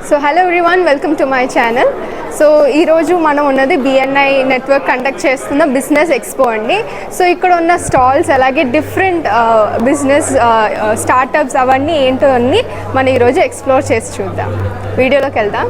So hello everyone, welcome to my channel. So ఈరోజు మనం ఉన్నది BNI నెట్వర్క్ కండక్ట్ చేస్తున్న బిజినెస్ ఎక్స్పో అండి. సో ఇక్కడ ఉన్న స్టాల్స్ అలాగే డిఫరెంట్ బిజినెస్ స్టార్టప్స్ అవన్నీ ఏంటో అన్నీ మనం ఈరోజు ఎక్స్ప్లోర్ చేసి చూద్దాం. వీడియోలోకి వెళ్దాం.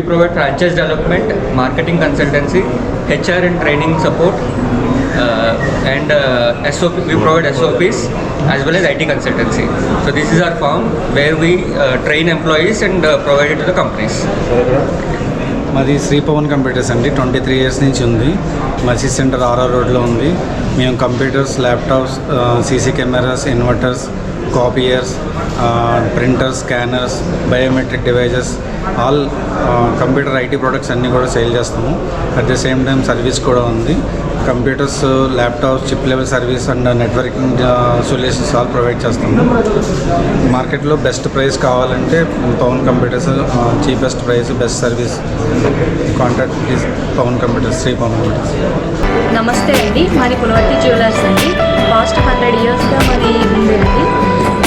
Provide franchise development, marketing consultancy, HR and training support, and SOP. We provide SOPs as well as IT consultancy. So this is our firm where we train employees and provide it to the companies. మాది Shri Pavan computers అండి. 23 years నుంచి ఉంది. మసీద్ centre RR రోడ్లో ఉంది. మేము computers, laptops, CC cameras, inverters, copiers, printers, scanners, biometric devices, all computer IT products అన్నీ కూడా సేల్ చేస్తాము. At the same time service కూడా ఉంది. Computers, laptops, chip level service and networking solutions all provide చేస్తాము. మార్కెట్లో బెస్ట్ ప్రైస్ కావాలంటే Pavan computers, cheapest price, best service. Contact please Pavan computers, Shri Pavan computers. నమస్తే అండి, మాది పులవర్తి జ్యువెలర్స్ అండి. పాస్ట్ 100 ఇయర్స్గా మాది ఉందండి.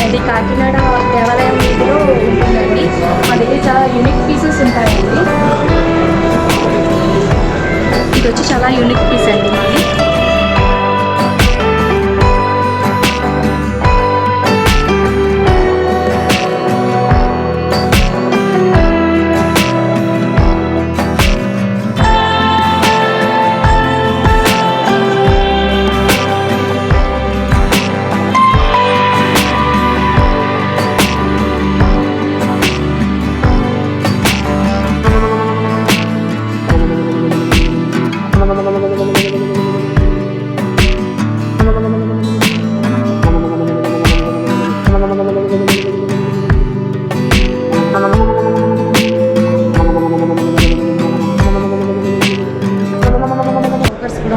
అది కాకినాడ దేవాలయం వీధిలో ఉంటుందండి. మా దగ్గర చాలా యూనిక్ పీసెస్ ఉంటాయండి. ఇది వచ్చి చాలా యూనిక్ పీస్ అండి మాది.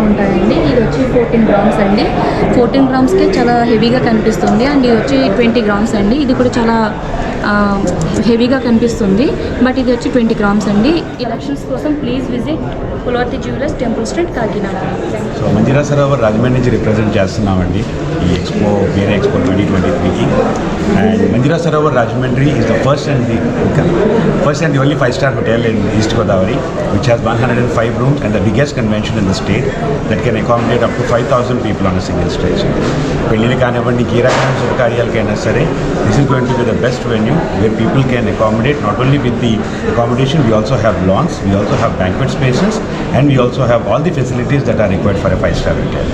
ఉంటాయండి. ఇది వచ్చి 14 గ్రామ్స్ అండి. 14 గ్రామ్స్కే చాలా హెవీగా కనిపిస్తుంది. అండ్ ఇది వచ్చి 20 గ్రామ్స్ అండి. ఇది కూడా చాలా హెవీగా కనిపిస్తుంది. బట్ ఇది వచ్చి 20 గ్రామ్స్ అండి. ఎలక్షన్స్ కోసం please visit Pulavarthi jewellers, temple street, Kakinada. So Manjeera Sarovar Rajahmundry నుంచి రిప్రజెంట్ చేస్తున్నామండి ఈ ఎక్స్పో, BNI ఎక్స్పో 2023కి. And Manjeera Sarovar Rajahmundry is the first and the only 5-star hotel in East Godavari, which has 105 rooms and the biggest convention in the state that can accommodate up to 5,000 people on a single stage. పెళ్ళిళ్ళు కానివ్వండి, ఏ రకమైన శుభకార్యాలకైనా సరే, this is going to be the best venue where people can accommodate. Not only with the accommodation, we also have lawns, we also have banquet spaces, and we also have all the facilities that are required for a 5-star hotel.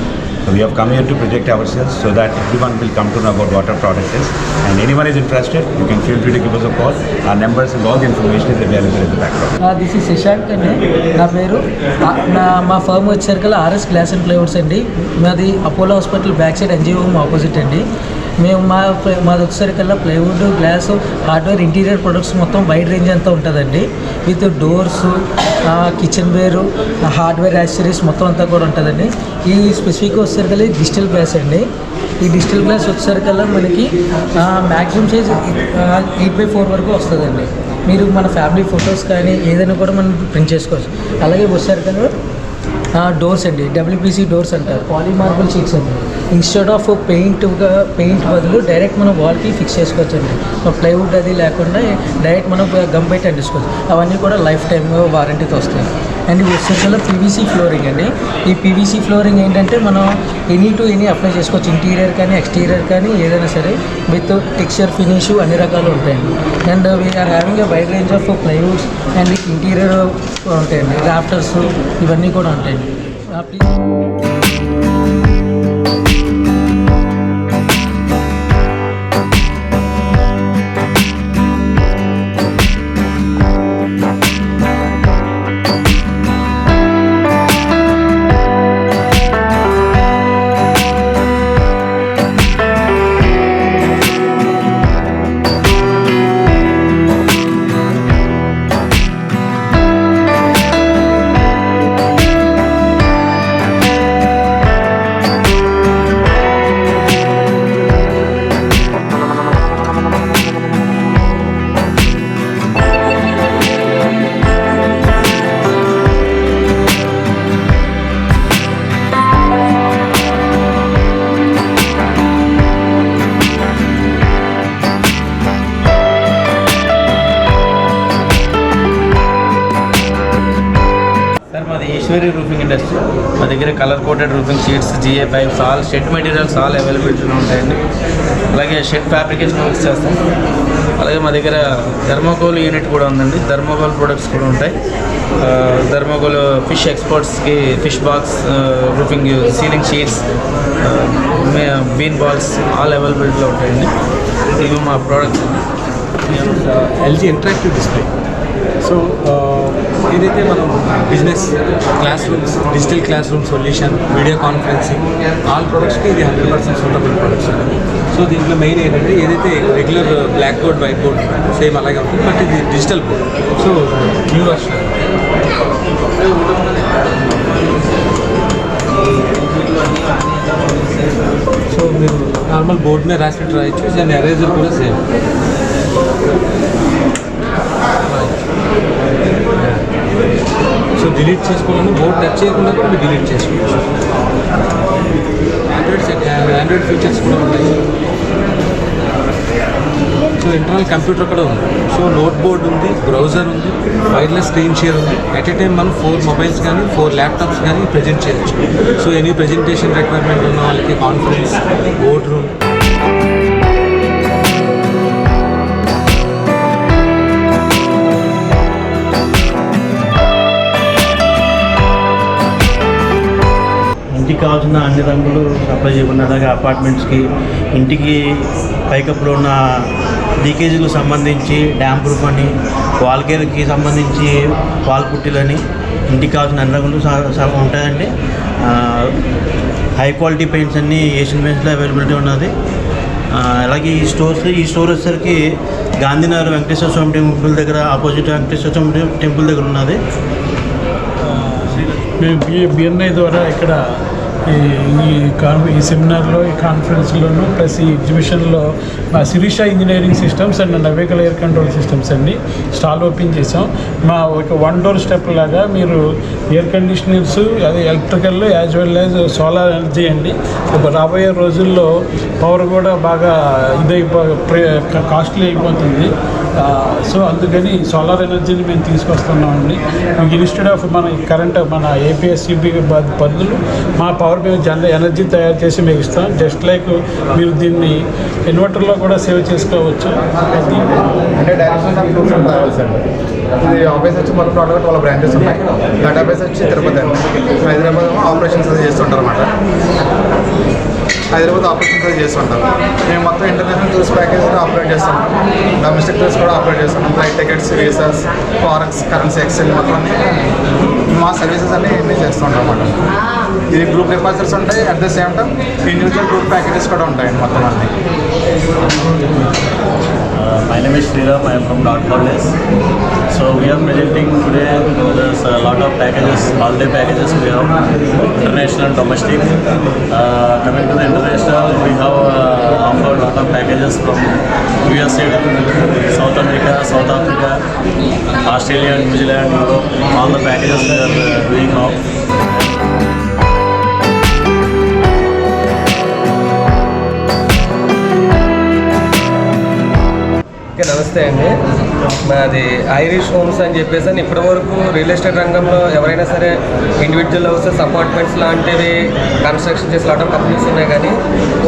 So we have come here to project ourselves so that everyone will come to know about what our product is, and anyone is interested, you can feel free to give us a call. Our numbers and all the information is available in the background. This is Shashank అండి నా పేరు. మా firm వచ్చేసరికి RS glass and plywoods అండి. మాది Apollo hospital back side NGO home opposite అండి. మేము మాది వచ్చేసరికల్లా plywood, glass, hardware, interior products మొత్తం వైడ్ రేంజ్ అంతా ఉంటుందండి. With doors, kitchen ware, hardware accessories మొత్తం అంతా కూడా ఉంటుందండి. ఈ స్పెసిఫిక్గా వచ్చేసరికల్లా డిజిటల్ గ్లాస్ అండి. ఈ డిజిటల్ గ్లాస్ వచ్చేసరికల్లా మనకి మ్యాక్సిమం సైజ్ 8x4 వరకు వస్తుందండి. మీరు మన ఫ్యామిలీ ఫొటోస్ కానీ ఏదైనా కూడా మనం ప్రింట్ చేసుకోవచ్చు. అలాగే వచ్చేసరికల్లా డోర్స్ అండి, WPC డోర్స్ అంటారు, పాలీమార్బుల్ షీట్స్ అండి. ఇన్స్టెడ్ ఆఫ్ పెయింట్ బదులు డైరెక్ట్ మనం వాల్కి ఫిక్స్ చేసుకోవచ్చు అండి. ప్లైవుడ్ అది లేకుండా డైరెక్ట్ మనం గమ్ పెట్టి అంటించుకోవచ్చు. అవన్నీ కూడా లైఫ్ టైమ్ వారంటీతో వస్తాయి. అండ్ ఇది వచ్చేసరికి PVC ఫ్లోరింగ్ అండి. ఈ PVC ఫ్లోరింగ్ ఏంటంటే మనం ఎనీ టు ఎనీ అప్లై చేసుకోవచ్చు. ఇంటీరియర్ కానీ ఎక్స్టీరియర్ కానీ ఏదైనా సరే విత్ టెక్స్చర్, ఫినిష్ అన్ని రకాలు ఉంటాయండి. And we are having a wide range of plywoods and interior ఉంటాయండి. రాఫ్టర్స్ ఇవన్నీ కూడా ఉంటాయండి. Please Aishwarya roofing industry. మా దగ్గర colour coated roofing sheets, GA pipes, all shed materials all అవైలబిలిటీలో ఉంటాయండి. అలాగే షెడ్ ఫ్యాబ్రికేషన్ వర్క్స్ చేస్తాం. అలాగే మా దగ్గర థర్మోకోల్ యూనిట్ కూడా ఉందండి. థర్మోకోల్ ప్రొడక్ట్స్ కూడా ఉంటాయి. థర్మోకోల్ ఫిష్ ఎక్స్పోర్ట్స్కి fish box, roofing ceiling sheets, bean balls all అవైలబిలిటీలో ఉంటాయండి. ఇవి మా products. LG interactive display. So ఏదైతే మనం business class rooms, digital class room solution, video conferencing all ప్రొడక్ట్స్కి ఇది 100% సూటబుల్ ప్రొడక్ట్స్. సో దీంట్లో మెయిన్ ఏంటంటే ఏదైతే regular black board, white board same అలాగే ఉంటుంది, బట్ ఇది digital board. So new version. So మీరు నార్మల్ బోర్డ్ మీద రాసినట్టు రాయొచ్చు. దాని ఎరేజర్ కూడా సేమ్. సో డిలీట్ చేసుకోవాలని బోర్డ్ టచ్ చేయకుండా కూడా మీరు డిలీట్ చేసుకోవచ్చు. ఆండ్రాయిడ్ ఫీచర్స్ కూడా ఉన్నాయి. సో ఇంటర్నల్ కంప్యూటర్ కూడా ఉంది. సో నోట్ బోర్డ్ ఉంది, బ్రౌజర్ ఉంది, వైర్లెస్ స్క్రీన్ షేర్ ఉంది. ఎట్ ఏ టైం మనం 4 మొబైల్స్ కానీ 4 ల్యాప్టాప్స్ కానీ ప్రజెంట్ చేయొచ్చు. సో ఎనీ ప్రజెంటేషన్ రిక్వైర్మెంట్ ఉన్న వాళ్ళకి కాన్ఫరెన్స్, బోర్డ్ రూమ్. ఇంటికి కావాల్సిన అన్ని రంగులు సప్లై చేయకుండా, అలాగే అపార్ట్మెంట్స్కి, ఇంటికి పైకప్పులో ఉన్న లీకేజీలకు సంబంధించి డ్యామ్ ప్రూఫ్ అని, వాల్కేర్కి సంబంధించి వాల్ పుట్టిలని, ఇంటికి కావాల్సిన అన్ని రంగులు ఉంటాయండి. హై క్వాలిటీ పెయింట్స్ అన్నీ ఏషియన్ పెయింట్స్లో అవైలబిలిటీ ఉన్నది. అలాగే ఈ స్టోర్ వచ్చేసరికి గాంధీనగర్ వెంకటేశ్వర స్వామి టెంపుల్ దగ్గర, ఆపోజిట్ వెంకటేశ్వర స్వామి టెంపుల్ దగ్గర ఉన్నది. మేము BNI ద్వారా ఇక్కడ ఈ సెమినార్లో, ఈ కాన్ఫరెన్స్లోను ప్లస్ ఈ ఎగ్జిబిషన్లో మా శిరీష ఇంజనీరింగ్ సిస్టమ్స్ అండ్ నవేకల్ ఎయిర్ కంట్రోల్ సిస్టమ్స్ అండి స్టాల్ ఓపెన్ చేసాం. మా ఒక 1 డోర్ స్టెప్ లాగా మీరు ఎయిర్ కండిషనర్స్, అది electrical as well as solar energy అండి. రాబోయే రోజుల్లో పవర్ కూడా బాగా కాస్ట్లీ అయిపోతుంది. సో అందుకని సోలార్ ఎనర్జీని మేము తీసుకొస్తున్నామండి. మీకు ఇన్స్టెడ్ ఆఫ్ మన కరెంట్, మన APS-CP బదులు మా పవర్ మేము ఎనర్జీ తయారు చేసి మీకు ఇస్తాం. జస్ట్ లైక్ మీరు దీన్ని ఇన్వర్టర్లో కూడా సేవ్ చేసుకోవచ్చు. అంటే direction of tours and travels అండి. ఇది ఆఫీస్ వచ్చి మొత్తం టోటల్గా 12 బ్రాంచెస్ ఉన్నాయి. హెడ్ ఆఫీస్ వచ్చి తిరుపతి అండి. హైదరాబాద్ ఆపరేషన్స్ అది చేస్తుంటారు అన్నమాట. హైదరాబాద్ ఆపరేషన్స్ అది చేస్తుంటారు. మేము మొత్తం ఇంటర్నేషనల్ టూర్స్ ప్యాకేజ్ ఆపరేట్ చేస్తుంటాం. డొమెస్టిక్ టూర్స్ కూడా ఆపరేట్ చేస్తుంటాం. Flight tickets, visas, forex, currency exchange మొత్తం అన్నీ మా సర్వీసెస్ అన్నీ ఇవన్నీ చేస్తుంటాం అన్నమాట. ఇది గ్రూప్ డిపాజిట్స్ ఉంటాయి. At the same time individual group packages కూడా ఉంటాయండి మొత్తం అన్నీ. My name is Sriram. I am from .College. So we are presenting today. There's a lot of packages, holiday packages we have, international and domestic. Coming to the international, we have offered a lot of packages from USA, South America, South Africa, Australia, New Zealand, Europe. All the packages we are doing now. నమస్తే అండి. మాది Irish homes అని చెప్పేసి ఇప్పటి వరకు real estate రంగంలో ఎవరైనా సరే ఇండివిజువల్ హౌసెస్, అపార్ట్మెంట్స్ లాంటివి కన్స్ట్రక్షన్ చేసే లాట్ ఆఫ్ కంపెనీస్ ఉన్నాయి. కానీ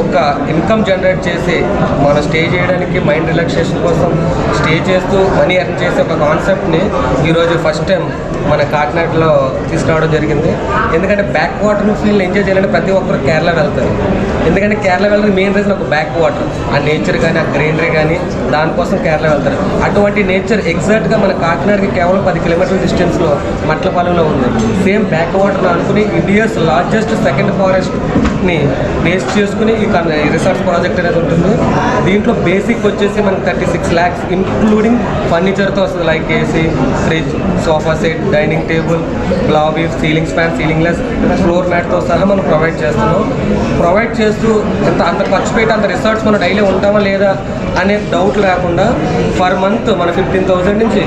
ఒక ఇన్కమ్ జనరేట్ చేసి మనం స్టే చేయడానికి, మైండ్ రిలాక్సేషన్ కోసం స్టే చేస్తూ మనీ ఎర్న్ చేసే ఒక కాన్సెప్ట్ని ఈరోజు ఫస్ట్ టైం మన కాకినాడలో తీసుకురావడం జరిగింది. ఎందుకంటే బ్యాక్ వాటర్ ఫీల్ ఎంజాయ్ చేయాలంటే ప్రతి ఒక్కరు కేరళ వెళ్తారు. ఎందుకంటే కేరళ వెళ్ళడానికి మెయిన్ రీజన్ ఒక బ్యాక్ వాటర్, ఆ నేచర్ కానీ, ఆ గ్రీనరీ కానీ, దానికోసం కేరళ వెళ్తారు. అటువంటి నేచర్ ఎగ్జాక్ట్గా మన కాకినాడకి కేవలం 10 కిలోమీటర్ల డిస్టెన్స్లో మట్లపాలెంలో ఉంది. సేమ్ బ్యాక్ వాటర్ అనుకుని ఇండియాస్ లార్జెస్ట్ సెకండ్ ఫారెస్ట్ని బేస్ చేసుకుని ఈ రిసార్ట్స్ ప్రాజెక్ట్ అనేది ఉంటుంది. దీంట్లో బేసిక్ వచ్చేసి మనకి 36 lakhs ఇంక్లూడింగ్ ఫర్నిచర్తో వస్తుంది. Like AC, fridge, sofa set, dining table, lobby, ceiling fan, ceiling less, floor మ్యాట్తో సహా మనం ప్రొవైడ్ చేస్తున్నాం. ప్రొవైడ్ చేస్తూ అంత ఖర్చు పెట్టి అంత రిసార్ట్స్ మనం డైలీ ఉంటామా లేదా అనే డౌట్ లేకుండా పర్ మంత్ మన 15,000 నుంచి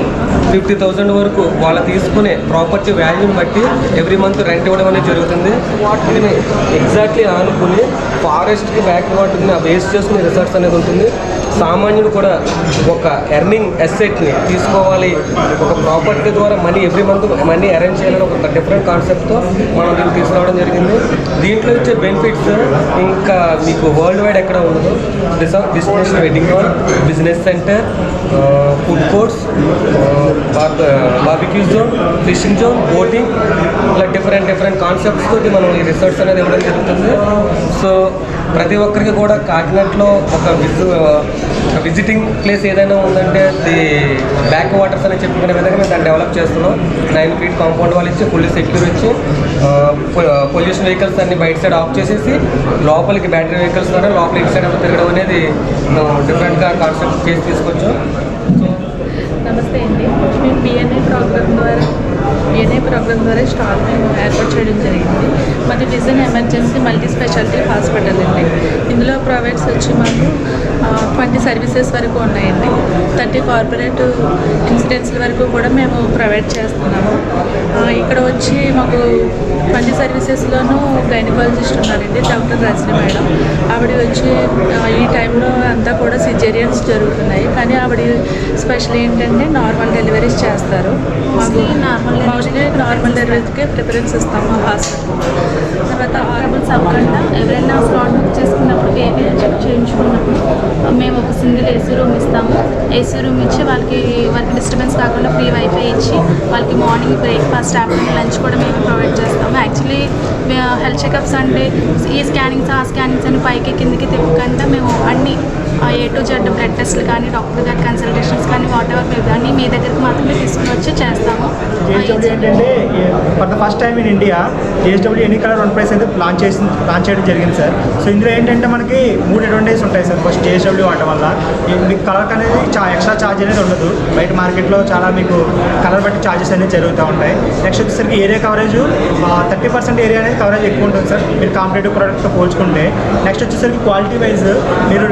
50,000 వరకు వాళ్ళు తీసుకునే ప్రాపర్టీ వాల్యూని బట్టి ఎవ్రీ మంత్ రెంట్ ఇవ్వడం అనేది జరుగుతుంది. వాటిని ఎగ్జాక్ట్లీ ఆనుకుని ఫారెస్ట్కి బ్యాక్ వాటర్ని బేస్ చేసుకునే రిసార్ట్స్ అనేది ఉంటుంది. సామాన్యుడు కూడా ఒక ఎర్నింగ్ అసెట్ని తీసుకోవాలి, ఒక ప్రాపర్టీ ద్వారా money every month money arrange చేయాలని ఒక డిఫరెంట్ కాన్సెప్ట్తో మనం దీన్ని తీసుకురావడం జరిగింది. దీంట్లో ఇచ్చే బెనిఫిట్స్ ఇంకా మీకు వరల్డ్ వైడ్ ఎక్కడ ఉండదు. Business wedding hall, business centre, food courts, barbecue zone, fishing zone, boating, ఇలా డిఫరెంట్ కాన్సెప్ట్స్ తోటి మనం ఈ రిసార్ట్స్ అనేది ఇవ్వడం జరుగుతుంది. సో ప్రతి ఒక్కరికి కూడా కాకినాడలో ఒక విజిటింగ్ ప్లేస్ ఏదైనా ఉందంటే అది బ్యాక్ వాటర్స్ అని చెప్పుకునే విధంగా మేము దాన్ని డెవలప్ చేస్తున్నాం. 9 feet కాంపౌండ్ వాళ్ళు ఇచ్చి ఫుల్లీ సెక్యూర్ ఇచ్చి పొల్యూషన్ వెహికల్స్ అన్ని బయట సైడ్ ఆఫ్ చేసేసి లోపలికి బ్యాటరీ వెహికల్స్ ద్వారా లోపల ఇటు సైడ్ తిరగడం అనేది డిఫరెంట్గా కాన్సెప్ట్ చేసి తీసుకొచ్చాం. నమస్తే అండి. మేము బిఎన్ఐ ప్రోగ్రామ్ ద్వారా స్టాల్ మేము ఏర్పాటు చేయడం జరిగింది. మాది vision emergency multi speciality hospital అండి. ఇందులో ప్రొవైడ్స్ వచ్చి మాకు 20 సర్వీసెస్ వరకు ఉన్నాయండి. 30 కార్పొరేట్ ఇన్సిడెంట్స్ల వరకు కూడా మేము ప్రొవైడ్ చేస్తున్నాము. ఇక్కడ వచ్చి మాకు 20 సర్వీసెస్లోనూ గైనకాలజిస్ట్ ఉన్నారండి, డాక్టర్ రజని మేడం. ఆవిడ వచ్చి ఈ టైంలో అంతా కూడా సిజేరియన్స్ జరుగుతున్నాయి, కానీ ఆవిడ స్పెషల్ ఏంటంటే నార్మల్ డెలివరీస్ చేస్తారు. మోస్ట్లీ నార్మల్ డెలివరీస్కే ప్రిఫరెన్స్ ఇస్తాము హాస్పిటల్. తర్వాత ఆరబుల్ సబ్కండా ఎవరైనా స్లాట్ బుక్ చేసుకున్నప్పుడు బేబీ చెక్ చేయించుకున్నప్పుడు మేము ఒక సింగిల్ ఏసీ రూమ్ ఇస్తాము. ఏసీ రూమ్ ఇచ్చి వాళ్ళకి డిస్టర్బెన్స్ కాకుండా ఫ్రీ వైఫై ఇచ్చి వాళ్ళకి మార్నింగ్ బ్రేక్ఫాస్ట్, ఆఫ్టర్నూన్ లంచ్ కూడా మేము ప్రొవైడ్ చేస్తాము. యాక్చువల్లీ హెల్త్ చెకప్స్ అంటే ఈ స్కానింగ్స్ ఆ స్కానింగ్స్ అని పైకి కిందికి తిప్పకుండా మేము అన్ని A to Z బ్లడ్ టెస్ట్లు కానీ డాక్టర్ గారి కన్సల్టేషన్స్ కానీ వాట్ ఎవర్ మేము అన్నీ మీ దగ్గరికి మాత్రమే తీసుకుని వచ్చి చేస్తాము. JSW ఏంటంటే for the first time in India JSW any colour one price అయితే లాంచ్ చేయడం జరిగింది సార్. సో ఇందులో ఏంటంటే మనకి 3 అడ్వాంటేజెస్ ఉంటాయి సార్. ఫస్ట్ JSW వాడటం వల్ల మీకు కలర్ అనేది ఎక్స్ట్రా ఛార్జ్ అనేది ఉండదు. బయట మార్కెట్లో చాలా మీకు కలర్ బట్టి ఛార్జెస్ అనేది జరుగుతూ ఉంటాయి. నెక్స్ట్ వచ్చేసరికి ఏరియా కవరేజ్ 30% ఏరియా అనేది కవరేజ్ ఎక్కువ ఉంటుంది సార్ మీరు కాంపిటేటివ్ ప్రోడక్ట్తో పోల్చుకుంటే. నెక్స్ట్ వచ్చేసరికి క్వాలిటీ వైజ్ మీరు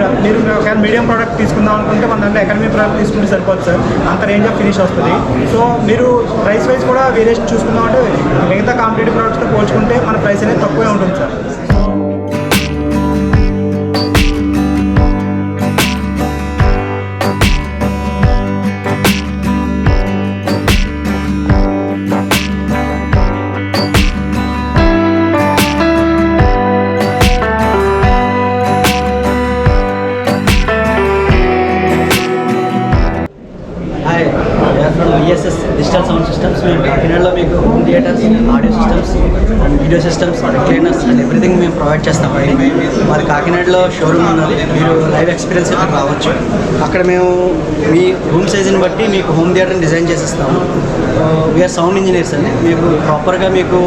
ఒకవేళ మీడియం ప్రోడక్ట్ తీసుకుందాం అనుకుంటే మన దాంట్లో ఎకనమీ ప్రోడక్ట్ తీసుకుంటే సరిపోతుంది సార్. అంత రేంజ్ ఆఫ్ ఫినిష్ వస్తుంది. సో మీరు ప్రైస్ వైజ్ కూడా వేరియేషన్ చూసుకుందాం అంటే మిగతా కాంపిటేటివ్ ప్రోడక్ట్స్తో పోల్చుకుంటే మన ప్రైస్ అనేది తక్కువే ఉంటుంది sir. BSS digital sound systems. మేము కాకినాడలో మీకు home theatres, audio systems and video systems, cleaners and everything మేము ప్రొవైడ్ చేస్తామండి. మరి కాకినాడలో షోరూమ్ ఉన్నది, మీరు లైవ్ ఎక్స్పీరియన్స్ ఇక్కడ రావచ్చు. అక్కడ మేము మీ రూమ్ సైజుని బట్టి మీకు హోమ్ థియేటర్ని డిజైన్ చేసిస్తాము. వీఆర్ సౌండ్ ఇంజనీర్స్ అండి. మీకు ప్రాపర్గా మీకు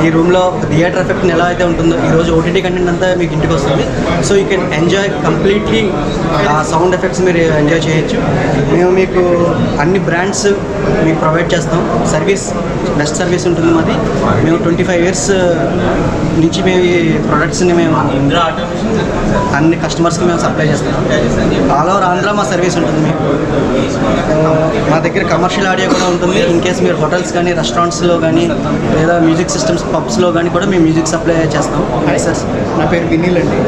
ఈ రూమ్లో థియేటర్ ఎఫెక్ట్ని ఎలా అయితే ఉంటుందో ఈరోజు OTT కంటెంట్ అంతా మీకు ఇంటికి వస్తుంది. So you can enjoy completely ఆ సౌండ్ ఎఫెక్ట్స్ మీరు ఎంజాయ్ చేయొచ్చు. మేము మీకు అన్ని బ్రాండ్స్ మీకు ప్రొవైడ్ చేస్తాం. సర్వీస్ బెస్ట్ సర్వీస్ ఉంటుంది మాది. మేము 25 years నుంచి మేము ఈ ప్రొడక్ట్స్ని మేము అన్ని కస్టమర్స్కి మేము సప్లై చేస్తాం. ఆల్ ఓవర్ ఆంధ్ర మా సర్వీస్ ఉంటుంది మీకు. మా దగ్గర కమర్షియల్ ఆడియో కూడా ఉంటుంది. ఇన్ కేస్ మీరు హోటల్స్ కానీ రెస్టారెంట్స్లో కానీ లేదా మ్యూజిక్ సిస్టమ్స్ పబ్స్లో కానీ కూడా మేము మ్యూజిక్ సప్లై చేస్తాం. హాయ్ సార్, నా పేరు వినీల్ అండి.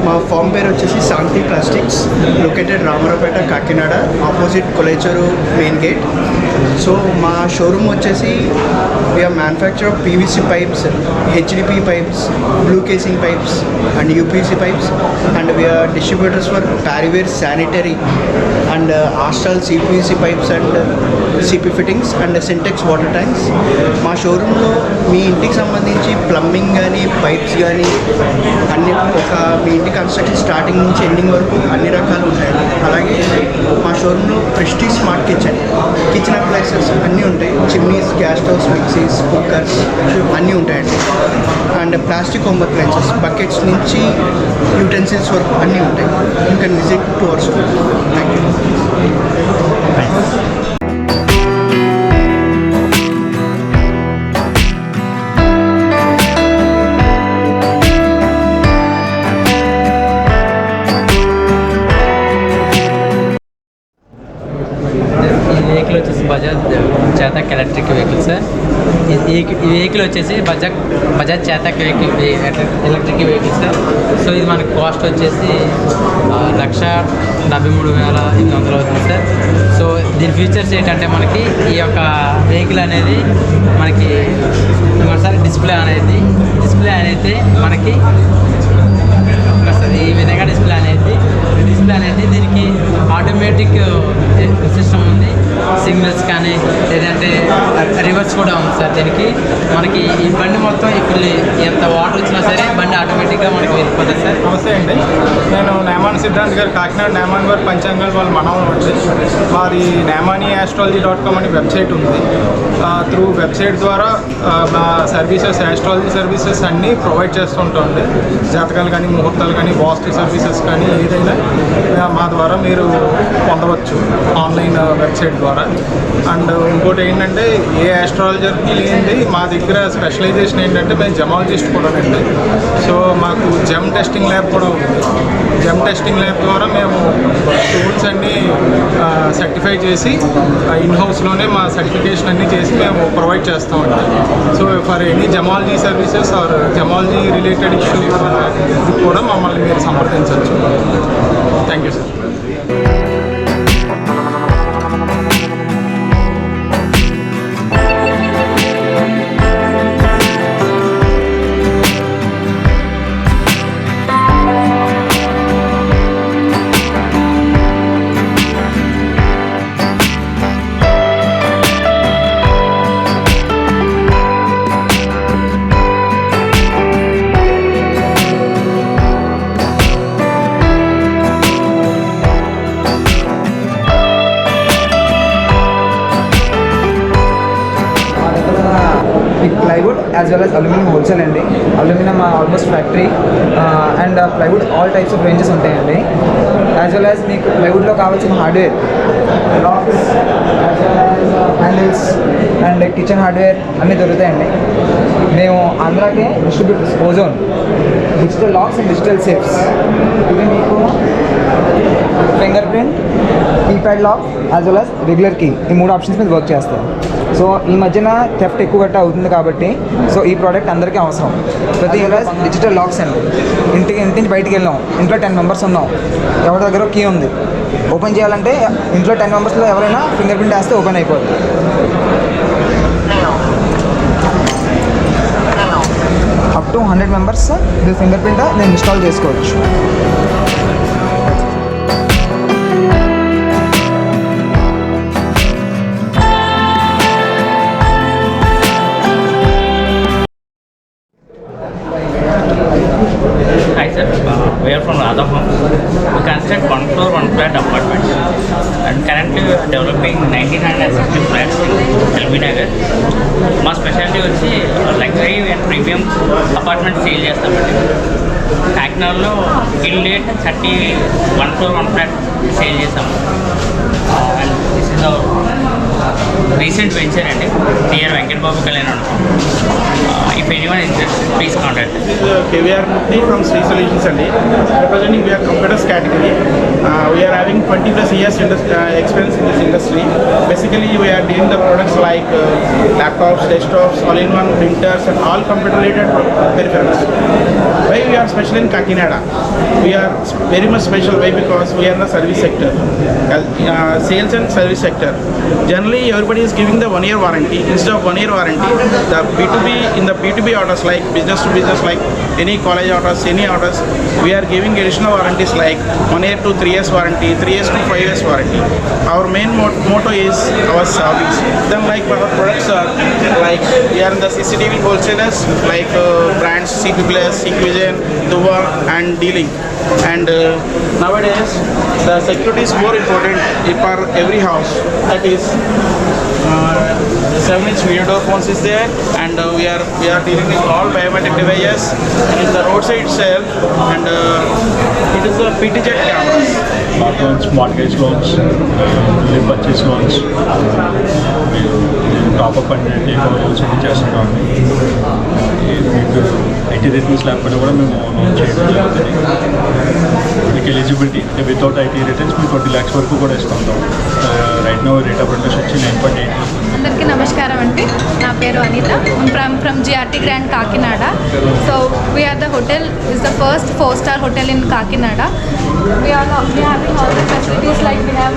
మా ఫామ్ పేరు వచ్చేసి Shanti plastics, located Ramaraopeta, Kakinada, opposite కొలేచరు మెయిన్ గేట్. సో మా షోరూమ్ వచ్చేసి we are manufacture of PVC pipes, HDP pipes, blue casing pipes and UPVC pipes, and we are distributors for Parryware sanitary and Astral CPVC pipes and CP fittings and Syntex water tanks. మా షోరూంలో మీ ఇంటికి సంబంధించి plumbing కానీ pipes కానీ అన్ని మీ ఇంటి construction starting నుంచి ending వరకు అన్ని రకాలు ఉంటాయండి. అలాగే మా షోరూంలో ప్రెస్టీజ్ స్మార్ట్ కిచెన్ అప్లయన్సెస్ అన్నీ ఉంటాయి. Chimneys, gas stoves, mixies, cookers అన్నీ ఉంటాయండి. And plastic home appliances, buckets నుంచి యూటెన్సిల్స్ వరకు అన్నీ ఉంటాయి. You can visit to our store. Thank you. ఈ వెహికల్ వచ్చేసి Bajaj Chetak electric vehicle sir. ఈ వెహికల్ వెహికల్ వచ్చేసి Bajaj Chetak vehicle electric vehicle sir. So ఇది మనకి కాస్ట్ వచ్చేసి 1,73,800 అవుతుంది సార్. సో దీని ఫీచర్స్ ఏంటంటే మనకి ఈ యొక్క వెహికల్ అనేది మనకి ఒకసారి డిస్ప్లే అనేది మనకి ఈ విధంగా డిస్ప్లే అనేది దీనికి ఆటోమేటిక్ సిస్టమ్ ఉంది. సిగ్నల్స్ కానీ లేదంటే రివర్స్ కూడా ఉంది సార్. దీనికి మనకి ఈ బండి మొత్తం ఇప్పుడు ఎంత వాటర్ వచ్చినా సరే బండి ఆటోమేటిక్గా మనకి వెళ్ళిపోతుంది సార్. నమస్తే అండి, నేను నేమాన్ సిద్ధాంత్ గారు, కాకినాడ నేమాన్ గారు పంచాంగాలు వాళ్ళ మనవలు వచ్చి మాది నేమానియాస్ట్రాలజీ.com అని వెబ్సైట్ ఉంది. త్రూ వెబ్సైట్ ద్వారా మా సర్వీసెస్, ఆస్ట్రాలజీ సర్వీసెస్ అన్నీ ప్రొవైడ్ చేస్తుంటామండి. జాతకాలు కానీ, ముహూర్తాలు కానీ, వాస్తు సర్వీసెస్ కానీ ఏదైనా మా ద్వారా మీరు పొందవచ్చు ఆన్లైన్ వెబ్సైట్ ద్వారా. అండ్ ఇంకోటి ఏంటంటే ఏ ఆస్ట్రాలజర్కి లేనిది మా దగ్గర స్పెషలైజేషన్ ఏంటంటే మేము జమాలజిస్ట్ కూడానండి. సో మాకు జెమ్ టెస్టింగ్ ల్యాబ్ కూడా ఉంది. జెమ్ టెస్టింగ్ ల్యాబ్ ద్వారా మేము టూల్స్ అన్నీ సర్టిఫై చేసి ఇన్ హౌస్లోనే మా సర్టిఫికేషన్ అన్నీ చేసి మేము ప్రొవైడ్ చేస్తామండి. So for any gemology services or gemology related issues కూడా మమ్మల్ని మీరు సంప్రదించవచ్చు. Thank you sir. plywood as well as aluminum wholesale అండి. Aluminium almost factory and plywood all types of ranges ఉంటాయండి. యాజ్ వెల్ యాజ్ మీకు ప్లైవుడ్లో కావాల్సిన hardware, locks, handles and kitchen hardware అన్నీ దొరుకుతాయండి. మేము ఆంధ్రాకే distributors. Ozone digital locks and digital safes, ఇవి మీకు finger print, keypad lock as well as regular key, ఈ 3 ఆప్షన్స్ మీద వర్క్ చేస్తాం. సో ఈ మధ్యన థెఫ్ట్ ఎక్కువ గట్ట అవుతుంది కాబట్టి సో ఈ ప్రోడక్ట్ అందరికీ అవసరం. ప్రతి డిజిటల్ లాక్స్ అండి. ఇంటి నుంచి బయటికి వెళ్ళాం, ఇంట్లో 10 మెంబర్స్ ఉన్నాం, ఎవరి దగ్గర కీ ఉంది, ఓపెన్ చేయాలంటే ఇంట్లో 10 మెంబర్స్లో ఎవరైనా ఫింగర్ ప్రింట్ వేస్తే ఓపెన్ అయిపోతుంది. అప్ టు 100 మెంబర్స్ ఇది ఫింగర్ ప్రింట్ నేను ఇన్స్టాల్ చేసుకోవచ్చు. Hi sir, we are from Radha Homes. We construct 1 floor, 1 flat apartments and currently we are developing 1960 flats in LB Nagar. మా స్పెషాలిటీ వచ్చి luxury and premium apartment sale చేస్తామండి. కాకినాడలో ఇల్లేట్ 1 floor, 1 flat సేల్ చేస్తాము. And this is our recent venture అండి, near Venkat Babu Kalyan. If anyone is interested, please contact us. We are Mukti from Sri Solutions and representing we are computers category. We are having 20+ years experience in this industry. Basically, we are dealing the products like laptops, desktops, all-in-one printers, and all computer-related peripherals. Why we are special in Kakinada? We are very much special. Why? Because we are in the service sector, sales and service sector. Generally, everybody is giving the 1-year warranty. Instead of 1-year warranty, the B2B orders like business to business, like any college orders, any orders, we are giving additional warranties like 1 year to 3 years warranty, 3 years to 5 years warranty. Our main motto is our service. Then like our products are like we are in the CCTV wholesalers like brands CP Plus, Equigen, Duva and D-Link. And nowadays the security is more important for every house. That is 7-inch video door phones is there, and we are dealing with all biometric devices in the roadside itself, and it is the PTZ cameras. Loans, mortgage loans, purchase loans, top-up అంటే loans చేస్తున్నాము. మీకు IT returns లేకపోతే కూడా మేము loan చేయడం జరుగుతుంది. మీకు eligibility without IT returns మేము 20 lakhs వరకు కూడా ఇస్తుంటాం. Right now rate of interest వచ్చి 9.8% అందరికీ నమస్కారం అండి. నా పేరు Anitha. From GRT grand Kakinada. So we are the hotel is the first 4-star hotel in Kakinada. We are having all the facilities like we have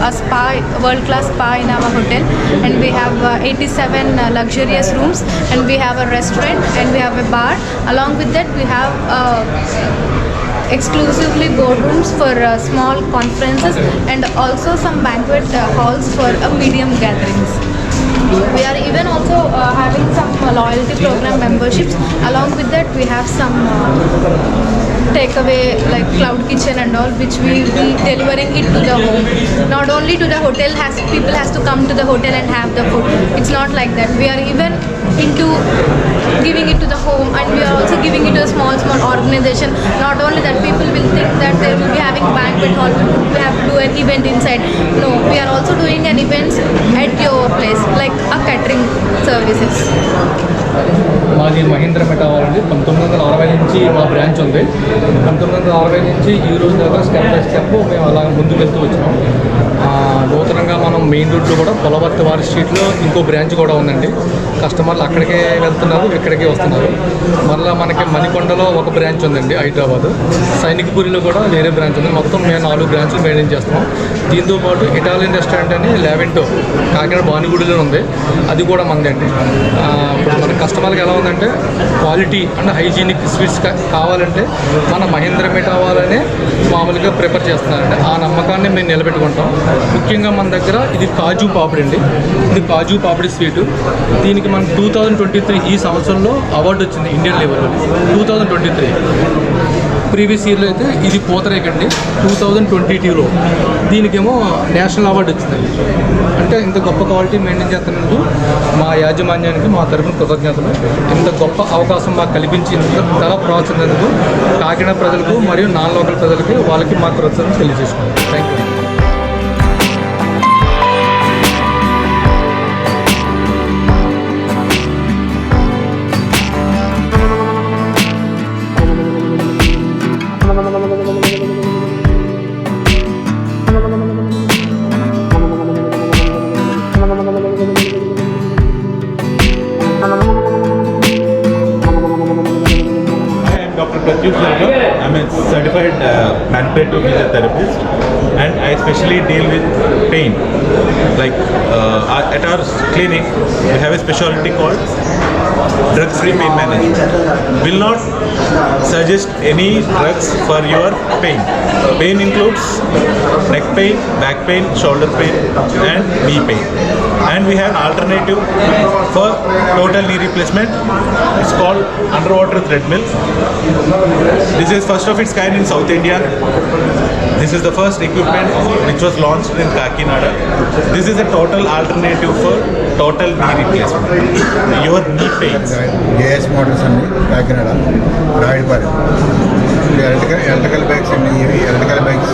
a spa, world class spa in our hotel, and we have 87 luxurious rooms, and we have a restaurant, and we have a bar. Along with that we have exclusively boardrooms for small conferences and also some banquet halls for medium gatherings. We are even also having some loyalty program memberships. Along with that we have some takeaway like cloud kitchen and all, which we will be delivering it to the home. Not only to the hotel, people has to come to the hotel and have the food. It's not like that. We are even into giving it to the home, and we are also giving it to a small organization. Not only that, people will think that they will be having banquet hall, we have to do an event inside. No, we are also doing an event at your place, like a catering services. మాది మహీంద్ర మెటావాలండి. 1960 నుంచి మా branch ఉంది. 1960 నుంచి ఈ రోజు దాకా step by step మేము అలా ముందుకెళ్తూ వచ్చినాం. నూతనంగా మనం మెయిన్ రోడ్లో కూడా పొలవర్తి వారి స్ట్రీట్లో ఇంకో బ్రాంచ్ కూడా ఉందండి. కస్టమర్లు అక్కడికే వెళ్తున్నారు, ఇక్కడికే వస్తున్నారు. మళ్ళీ మనకి మణికొండలో ఒక బ్రాంచ్ ఉందండి, హైదరాబాద్. సైనిక్పూరిలో కూడా వేరే బ్రాంచ్ ఉంది. మొత్తం మేము 4 బ్రాంచ్లు మెయింటైన్ చేస్తాం. దీంతోపాటు ఇటాలియన్ రెస్టారెంట్ అని లావెంటో కాకినాడ భానుగుడిలో ఉంది, అది కూడా మందండి. మన కస్టమర్కి ఎలా ఉందంటే క్వాలిటీ అండ్ హైజీనిక్ స్వీట్స్ కావాలంటే మన మహేంద్ర మెటావాలనే మామూలుగా ప్రిపేర్ చేస్తున్నారండి. ఆ నమ్మకాన్ని మేము నిలబెట్టుకుంటాం. ముఖ్యంగా మన దగ్గర ఇది కాజు పాపిడి అండి. ఇది కాజు పాపిడి స్వీటు. దీనికి మనకు 2023 ఈ సంవత్సరంలో అవార్డు వచ్చింది ఇండియన్ లెవెల్లో 2023. ప్రీవియస్ ఇయర్లో అయితే ఇది పూతరేకండి 2022లో. దీనికేమో నేషనల్ అవార్డు వచ్చింది. అంటే ఇంత గొప్ప క్వాలిటీ మెయింటైన్ చేస్తున్నందుకు మా యాజమాన్యానికి మా తరఫున కృతజ్ఞతలు. ఇంత గొప్ప అవకాశం మాకు కల్పించి ఇంత ప్రోత్సహించినందుకు కాకినాడ ప్రజలకు మరియు నాన్ లోకల్ ప్రజలకి వాళ్ళకి మా కృతజ్ఞతలు తెలియజేసుకుంటాం. Thank you. I'm a certified manual physiotherapist, and I especially deal with pain. Like at our clinic, we have a specialty called drug-free pain management. Will not suggest any drugs for your pain. Pain includes neck pain, back pain, shoulder pain, and knee pain. And we have an alternative for total knee replacement. It's called underwater treadmill. This is first of its kind in South India. This is the first equipment which was launched in Kakinada. This is a total alternative for total knee replacement. Your knee pains. JS Motors అండి Kakinada రాయడపాలెం. Electrical bikes అండి, ఇవి electrical bikes.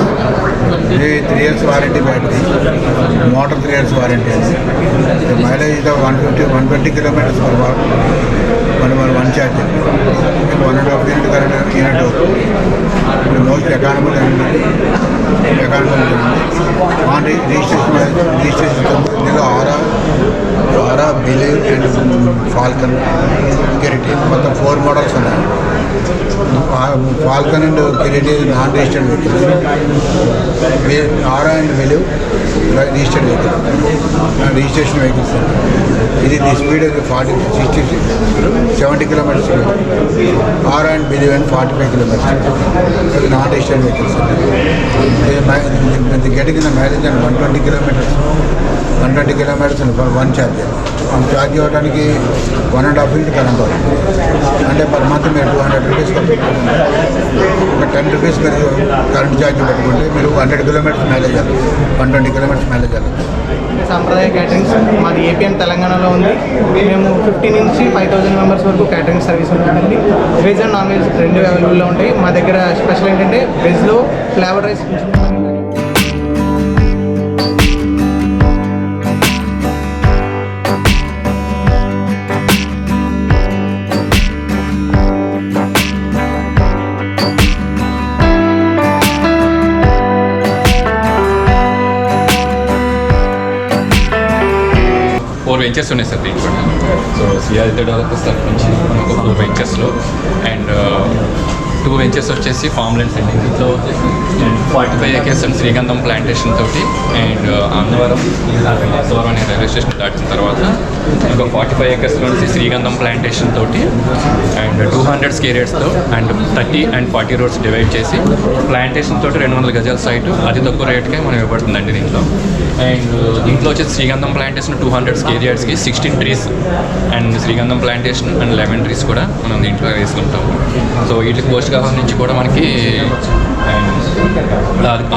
ఇది 3 years warranty battery, motor 3 years warranty అండి. Mileage ఇది 120 kilometers per hour. One charge 1.5 unit current unit అవుతుంది. Most economical అండి, economical on registration ఇందులో Aura believe and Falcon కెరిటీ మొత్తం 4 మోడల్స్ ఉన్నాయి. ఫాల్కన్ అండ్ కెరిటీ non registered vehicles, Aura and believe registered vehicle, registration vehicles. ఇది the speed 70 kilometers. Aura and believe and 45 kilometers. ఇది non registered vehicles. Getting in the mileage and 120 kilometers. 120 kilometers for one charge. Charge ఇవ్వడానికి 1.5 unit current అవుతుంది. అంటే per month మీరు 200 rupees ఒక 10 rupees మీరు current charge పెట్టుకుంటే మీరు 100 kilometers మైలేజ్ అవ్వాలి, 120 kilometers మైలేజ్ అవ్వాలి. సాంప్రదాయ క్యాటరింగ్స్ మాది ఏపీఎం తెలంగాణలో ఉంది. మేము 50 నుంచి 5,000 మెంబర్స్ వరకు క్యాటరింగ్ సర్వీస్ ఉంటుందండి. వెజ్ అండ్ నాన్ వెజ్ 2 అవైలబుల్లో ఉంటాయి. మా దగ్గర స్పెషల్ ఏంటంటే వెజ్లో ఫ్లేవర్ రైస్. వెంచర్స్ ఉన్నాయి సార్ దీంట్లో. సో సిఆర్ఐ డెవలపర్స్ తరఫు నుంచి మనకు ఒక 4 వెంచర్స్లో అండ్ 2 వెంచర్స్ వచ్చేసి ఫామ్ ల్యాండ్స్ అండి. ఇంట్లో వచ్చేసి 45 acres అండ్ శ్రీగంధం ప్లాంటేషన్ తోటి అండ్ అన్నవరం అనే రైల్వే స్టేషన్ దాటిన తర్వాత ఇంకో 45 acres నుంచి శ్రీగంధం ప్లాంటేషన్ తోటి అండ్ 200 స్కేరియర్స్తో అండ్ 30 and 40 రోడ్స్ డివైడ్ చేసి ప్లాంటేషన్ తోటి 200 గజాల సైటు అతి తక్కువ రేటుకే మనం ఇవ్వబడుతుందండి దీంట్లో. అండ్ దీంట్లో వచ్చేసి శ్రీగంధం ప్లాంటేషన్ 200 స్కేరియర్స్కి 16 ట్రీస్ అండ్ శ్రీగంధం ప్లాంటేషన్ అండ్ 11 ట్రీస్ కూడా మనం దీంట్లో వేసుకుంటాము. సో వీటికి పోషకాహారం నుంచి కూడా మనకి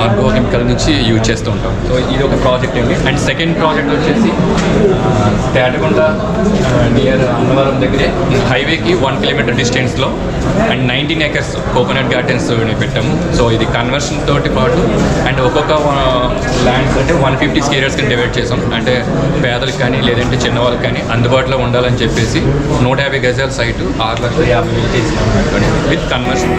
ఆర్గో కెమికల్ నుంచి యూజ్ చేస్తూ ఉంటాం. సో ఇది ఒక ప్రాజెక్ట్ అండి. అండ్ సెకండ్ ప్రాజెక్ట్ వచ్చేసి తేటకొండ నియర్ అన్నవరం దగ్గరే హైవేకి 1 kilometer డిస్టెన్స్లో అండ్ 19 acres కోకోనట్ గార్డెన్స్ పెట్టాము. సో ఇది కన్వర్షన్ తోటి పాటు అండ్ ఒక్కొక్క ల్యాండ్స్ అంటే 150 స్కేరియర్స్ కింద డివైడ్ చేసాం. అంటే పేదలకు కానీ లేదంటే చిన్నవాళ్ళకి కానీ అందుబాటులో ఉండాలని చెప్పేసి 150 గజాల సైటు 6,50,000 విత్ కన్వర్షన్.